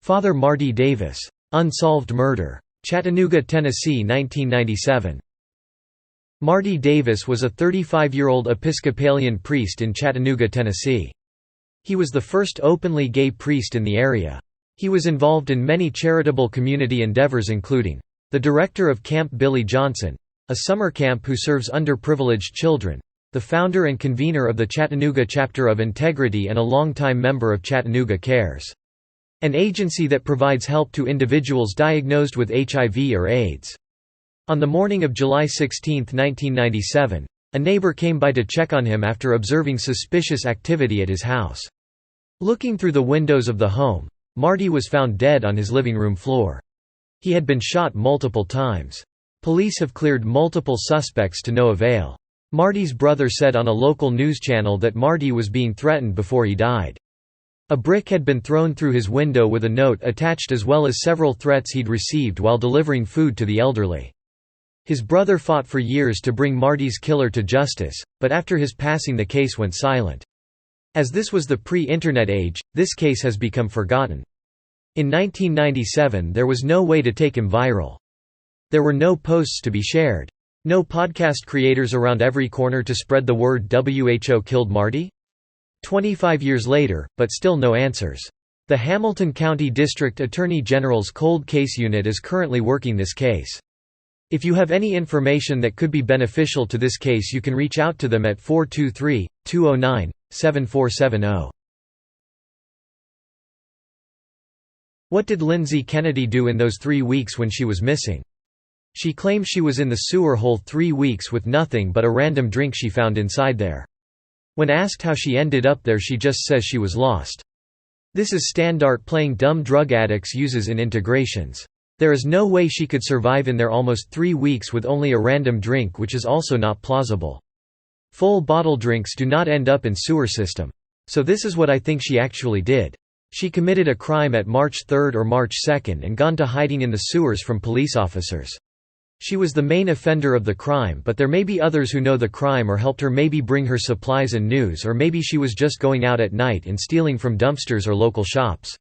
Father Marty Davis. Unsolved Murder. Chattanooga, Tennessee, 1997. Marty Davis was a 35-year-old Episcopalian priest in Chattanooga, Tennessee. He was the first openly gay priest in the area. He was involved in many charitable community endeavors, including the director of Camp Billy Johnson, a summer camp who serves underprivileged children, the founder and convener of the Chattanooga chapter of Integrity, and a longtime member of Chattanooga Cares, an agency that provides help to individuals diagnosed with HIV or AIDS. On the morning of July 16, 1997, a neighbor came by to check on him after observing suspicious activity at his house. Looking through the windows of the home, Marty was found dead on his living room floor. He had been shot multiple times. Police have cleared multiple suspects to no avail. Marty's brother said on a local news channel that Marty was being threatened before he died. A brick had been thrown through his window with a note attached, as well as several threats he'd received while delivering food to the elderly. His brother fought for years to bring Marty's killer to justice, but after his passing the case went silent. As this was the pre-internet age, this case has become forgotten. In 1997 there was no way to take him viral. There were no posts to be shared. No podcast creators around every corner to spread the word WHO killed Marty? 25 years later, but still no answers. The Hamilton County District Attorney General's Cold Case Unit is currently working this case. If you have any information that could be beneficial to this case, you can reach out to them at 423-209-7470. What did Lindsay Kennedy do in those 3 weeks when she was missing? She claims she was in the sewer hole 3 weeks with nothing but a random drink she found inside there. When asked how she ended up there, she just says she was lost. This is standard playing dumb drug addicts uses in integrations. There is no way she could survive in there almost 3 weeks with only a random drink, which is also not plausible. Full bottle drinks do not end up in sewer system. So this is what I think she actually did. She committed a crime at March 3 or March 2 and gone to hiding in the sewers from police officers. She was the main offender of the crime, but there may be others who know the crime or helped her, maybe bring her supplies and news, or maybe she was just going out at night and stealing from dumpsters or local shops.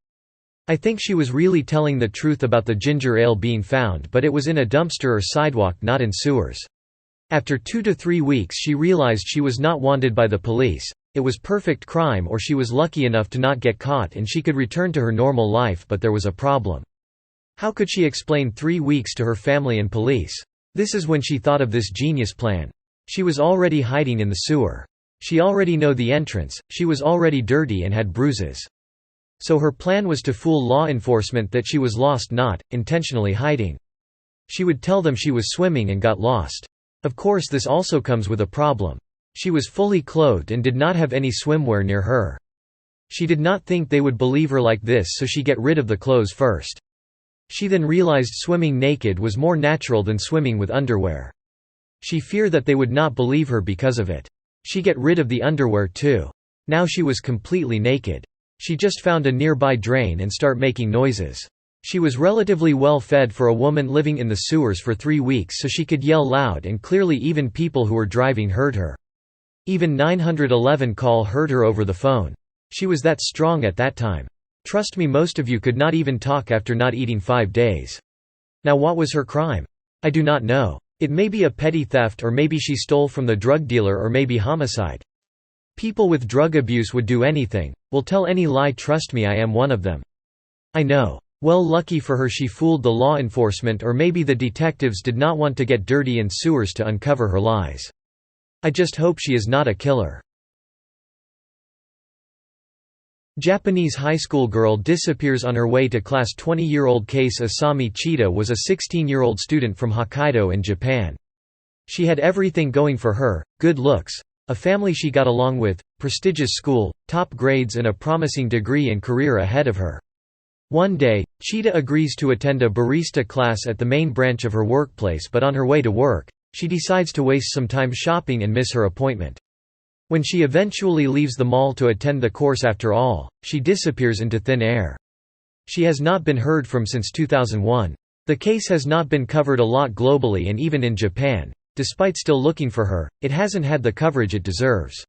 I think she was really telling the truth about the ginger ale being found, but it was in a dumpster or sidewalk, not in sewers. After 2 to 3 weeks she realized she was not wanted by the police. It was perfect crime, or she was lucky enough to not get caught and she could return to her normal life, but there was a problem. How could she explain 3 weeks to her family and police? This is when she thought of this genius plan. She was already hiding in the sewer. She already knew the entrance, she was already dirty and had bruises. So her plan was to fool law enforcement that she was lost, not intentionally hiding. She would tell them she was swimming and got lost. Of course, this also comes with a problem. She was fully clothed and did not have any swimwear near her. She did not think they would believe her like this, so she get rid of the clothes first. She then realized swimming naked was more natural than swimming with underwear. She feared that they would not believe her because of it. She get rid of the underwear too. Now she was completely naked. She just found a nearby drain and start making noises. She was relatively well fed for a woman living in the sewers for 3 weeks, so she could yell loud and clearly. Even people who were driving heard her. Even 911 call heard her over the phone. She was that strong at that time. Trust me, most of you could not even talk after not eating 5 days. Now what was her crime? I do not know. It may be a petty theft, or maybe she stole from the drug dealer, or maybe homicide. People with drug abuse would do anything, will tell any lie. Trust me, I am one of them. I know. Well, lucky for her she fooled the law enforcement, or maybe the detectives did not want to get dirty in sewers to uncover her lies. I just hope she is not a killer. Japanese high school girl disappears on her way to class. 20-year-old case. Asami Chita was a 16-year-old student from Hokkaido in Japan. She had everything going for her: good looks, a family she got along with, prestigious school, top grades, and a promising degree and career ahead of her. One day, Chita agrees to attend a barista class at the main branch of her workplace, but on her way to work, she decides to waste some time shopping and miss her appointment. When she eventually leaves the mall to attend the course after all, she disappears into thin air. She has not been heard from since 2001. The case has not been covered a lot globally, and even in Japan, despite still looking for her, it hasn't had the coverage it deserves.